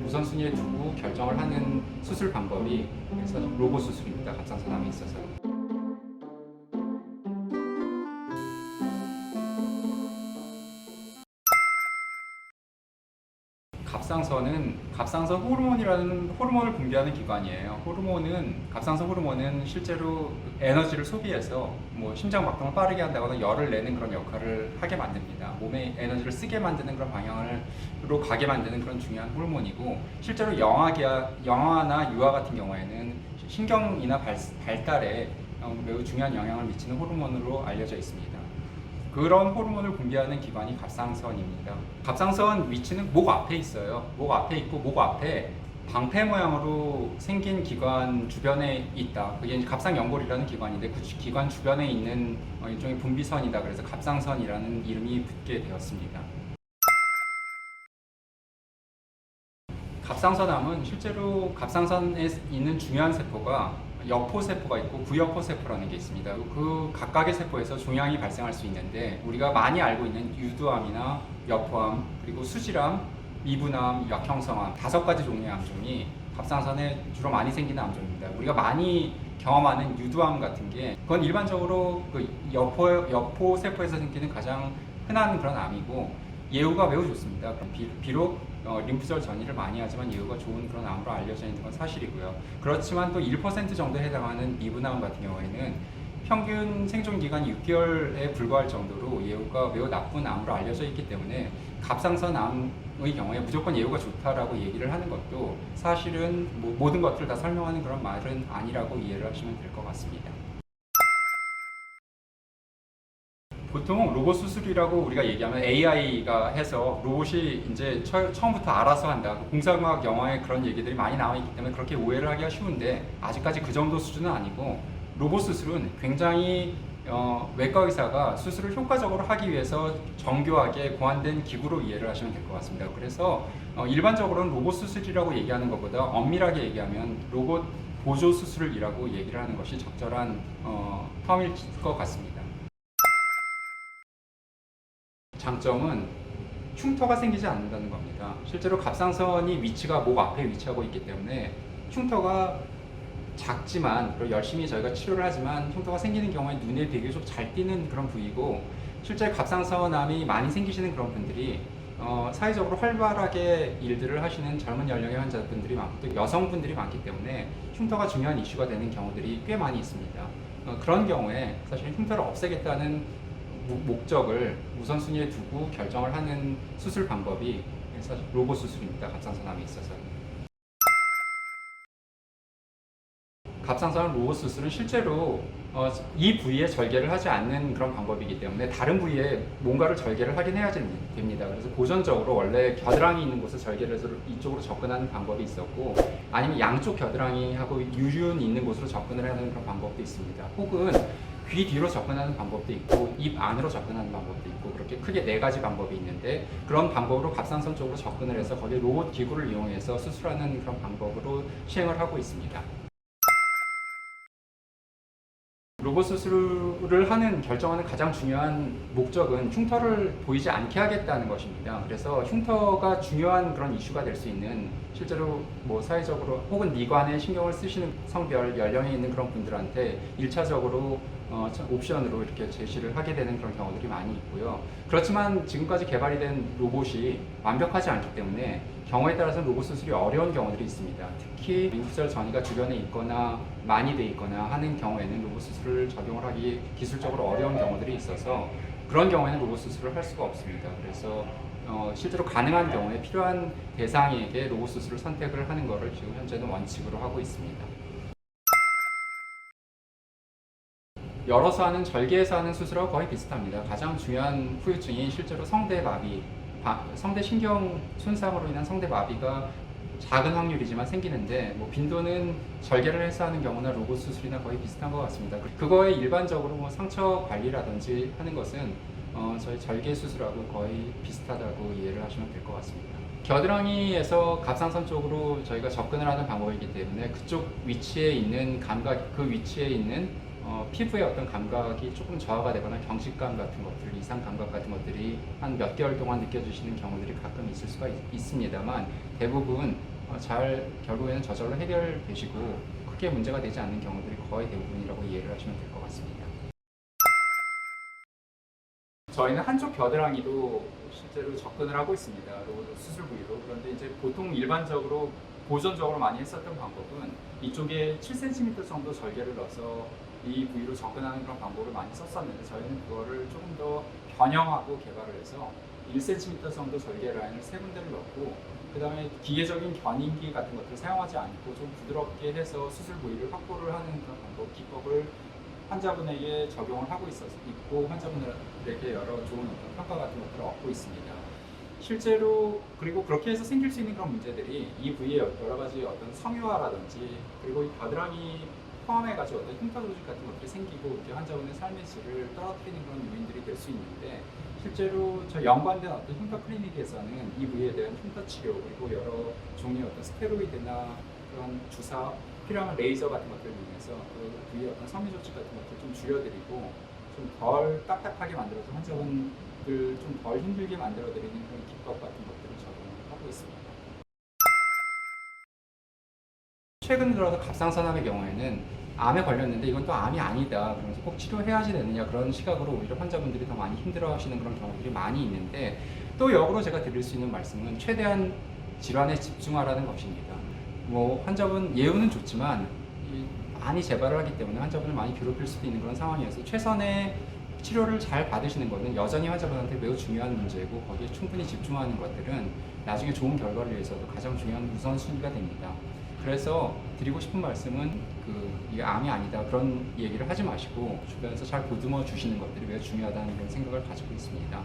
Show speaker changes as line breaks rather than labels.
우선순위에 두고 결정을 하는 수술 방법이 그래서 로봇 수술입니다. 갑상선암에 있어서. 갑상선 호르몬이라는 호르몬을 분비하는 기관이에요. 갑상선 호르몬은 실제로 에너지를 소비해서 뭐 심장 박동을 빠르게 한다거나 열을 내는 그런 역할을 하게 만듭니다. 몸에 에너지를 쓰게 만드는 그런 방향으로 가게 만드는 그런 중요한 호르몬이고, 실제로 영아나 유아 같은 경우에는 신경이나 발달에 매우 중요한 영향을 미치는 호르몬으로 알려져 있습니다. 그런 호르몬을 분비하는 기관이 갑상선입니다. 갑상선 위치는 목 앞에 있어요. 목 앞에 있고, 목 앞에 방패 모양으로 생긴 기관 주변에 있다. 그게 이제 갑상연골이라는 기관인데, 그 기관 주변에 있는 일종의 분비선이다. 그래서 갑상선이라는 이름이 붙게 되었습니다. 갑상선암은 실제로 갑상선에 있는 중요한 세포가 여포세포가 있고 부여포세포라는 게 있습니다. 그 각각의 세포에서 종양이 발생할 수 있는데, 우리가 많이 알고 있는 유두암이나 여포암, 그리고 수질암, 미분암, 약형성암 5가지 종류의 암종이 갑상선에 주로 많이 생기는 암종입니다. 우리가 많이 경험하는 유두암 같은 게 그건 일반적으로 그 여포세포에서 생기는 가장 흔한 그런 암이고, 예후가 매우 좋습니다. 비록 림프절 전이를 많이 하지만 예후가 좋은 그런 암으로 알려져 있는 건 사실이고요. 그렇지만 또 1% 정도에 해당하는 미분암 같은 경우에는 평균 생존 기간이 6개월에 불과할 정도로 예후가 매우 나쁜 암으로 알려져 있기 때문에, 갑상선암의 경우에 무조건 예후가 좋다라고 얘기를 하는 것도 사실은 모든 것들을 다 설명하는 그런 말은 아니라고 이해를 하시면 될 것 같습니다. 보통 로봇 수술이라고 우리가 얘기하면 AI가 해서 로봇이 이제 처음부터 알아서 한다. 공상과학 영화에 그런 얘기들이 많이 나와 있기 때문에 그렇게 오해를 하기가 쉬운데, 아직까지 그 정도 수준은 아니고, 로봇 수술은 굉장히 외과 의사가 수술을 효과적으로 하기 위해서 정교하게 고안된 기구로 이해를 하시면 될 것 같습니다. 그래서 일반적으로는 로봇 수술이라고 얘기하는 것보다 엄밀하게 얘기하면 로봇 보조 수술이라고 얘기를 하는 것이 적절한 텀일 것 같습니다. 장점은 흉터가 생기지 않는다는 겁니다. 실제로 갑상선이 위치가 목 앞에 위치하고 있기 때문에 흉터가 작지만, 그리고 열심히 저희가 치료를 하지만 흉터가 생기는 경우에 눈에 비교적 잘 띄는 그런 부위고, 실제 갑상선암이 많이 생기시는 그런 분들이 사회적으로 활발하게 일들을 하시는 젊은 연령의 환자분들이 많고, 또 여성분들이 많기 때문에 흉터가 중요한 이슈가 되는 경우들이 꽤 많이 있습니다. 그런 경우에 사실 흉터를 없애겠다는 목적을 우선순위에 두고 결정을 하는 수술 방법이 사실 로봇 수술입니다. 갑상선암에 있어서. 갑상선 로봇 수술은 실제로 이 부위에 절개를 하지 않는 그런 방법이기 때문에 다른 부위에 뭔가를 절개를 하긴 해야 됩니다. 그래서 고전적으로 원래 겨드랑이 있는 곳에 절개를 해서 이쪽으로 접근하는 방법이 있었고, 아니면 양쪽 겨드랑이하고 유륜 있는 곳으로 접근을 하는 그런 방법도 있습니다. 혹은 귀 뒤로 접근하는 방법도 있고, 입 안으로 접근하는 방법도 있고, 그렇게 크게 4가지 방법이 있는데, 그런 방법으로 갑상선 쪽으로 접근을 해서 거기에 로봇 기구를 이용해서 수술하는 그런 방법으로 시행을 하고 있습니다. 로봇 수술을 결정하는 가장 중요한 목적은 흉터를 보이지 않게 하겠다는 것입니다. 그래서 흉터가 중요한 그런 이슈가 될 수 있는, 실제로 뭐 사회적으로 혹은 미관에 신경을 쓰시는 성별, 연령에 있는 그런 분들한테 1차적으로 옵션으로 이렇게 제시를 하게 되는 그런 경우들이 많이 있고요. 그렇지만 지금까지 개발이 된 로봇이 완벽하지 않기 때문에 경우에 따라서는 로봇 수술이 어려운 경우들이 있습니다. 특히 림프절 전이가 주변에 있거나 많이 돼 있거나 하는 경우에는 로봇 수술을 적용을 하기 기술적으로 어려운 경우들이 있어서, 그런 경우에는 로봇 수술을 할 수가 없습니다. 그래서 실제로 가능한 경우에 필요한 대상에게 로봇 수술을 선택을 하는 것을 지금 현재는 원칙으로 하고 있습니다. 열어서 하는, 절개해서 하는 수술하고 거의 비슷합니다. 가장 중요한 후유증이 실제로 성대마비, 성대신경 손상으로 인한 성대마비가 작은 확률이지만 생기는데, 빈도는 절개를 해서 하는 경우나 로봇 수술이나 거의 비슷한 것 같습니다. 그거에 일반적으로 상처 관리라든지 하는 것은 저희 절개 수술하고 거의 비슷하다고 이해를 하시면 될 것 같습니다. 겨드랑이에서 갑상선 쪽으로 저희가 접근을 하는 방법이기 때문에 그쪽 위치에 있는 감각, 그 위치에 있는 피부의 어떤 감각이 조금 저하가 되거나 경직감 같은 것들, 이상 감각 같은 것들이 한 몇 개월 동안 느껴지시는 경우들이 가끔 있을 수가 있습니다만 대부분 결국에는 저절로 해결되시고 크게 문제가 되지 않는 경우들이 거의 대부분이라고 이해를 하시면 될 것 같습니다. 저희는 한쪽 겨드랑이도 실제로 접근을 하고 있습니다. 로봇 수술 부위로. 그런데 이제 보통 일반적으로 보존적으로 많이 했었던 방법은 이쪽에 7cm 정도 절개를 넣어서 이 부위로 접근하는 그런 방법을 많이 썼었는데 저희는 그거를 조금 더 변형하고 개발을 해서 1cm 정도 절개 라인을 세 군데를 넣고 그 다음에 기계적인 견인기 같은 것들을 사용하지 않고 좀 부드럽게 해서 수술 부위를 확보를 하는 그런 방법, 기법을 환자분에게 적용을 하고 있고 환자분들에게 여러 좋은 어떤 평가 같은 것들을 얻고 있습니다. 실제로 그리고 그렇게 해서 생길 수 있는 그런 문제들이 이 부위의 여러 가지 어떤 섬유화라든지 그리고 이 겨드랑이 포함해가지고 어떤 흉터 조직 같은 것들이 생기고 이렇게 환자분의 삶의 질을 떨어뜨리는 그런 요인들이 될 수 있는데 실제로 저 연관된 어떤 흉터 클리닉에서는 이 부위에 대한 흉터 치료 그리고 여러 종류의 어떤 스테로이드나 그런 주사 필요한 레이저 같은 것들을 이용해서 그 부위의 어떤 섬유 조직 같은 것들을 좀 줄여드리고 좀 덜 딱딱하게 만들어서 환자분들 좀 덜 힘들게 만들어드리는 그런 기법 같은 것들을 적용을 하고 있습니다. 최근 들어서 갑상선암의 경우에는 암에 걸렸는데 이건 또 암이 아니다. 그러면서 꼭 치료해야지 되느냐 그런 시각으로 오히려 환자분들이 더 많이 힘들어하시는 그런 경우들이 많이 있는데 또 역으로 제가 드릴 수 있는 말씀은 최대한 질환에 집중하라는 것입니다. 뭐 환자분 예후는 좋지만 많이 재발을 하기 때문에 환자분을 많이 괴롭힐 수도 있는 그런 상황이어서 최선의 치료를 잘 받으시는 것은 여전히 환자분한테 매우 중요한 문제고 거기에 충분히 집중하는 것들은 나중에 좋은 결과를 위해서도 가장 중요한 우선순위가 됩니다. 그래서 드리고 싶은 말씀은 이게 암이 아니다 그런 얘기를 하지 마시고 주변에서 잘 보듬어 주시는 것들이 매우 중요하다는 그런 생각을 가지고 있습니다.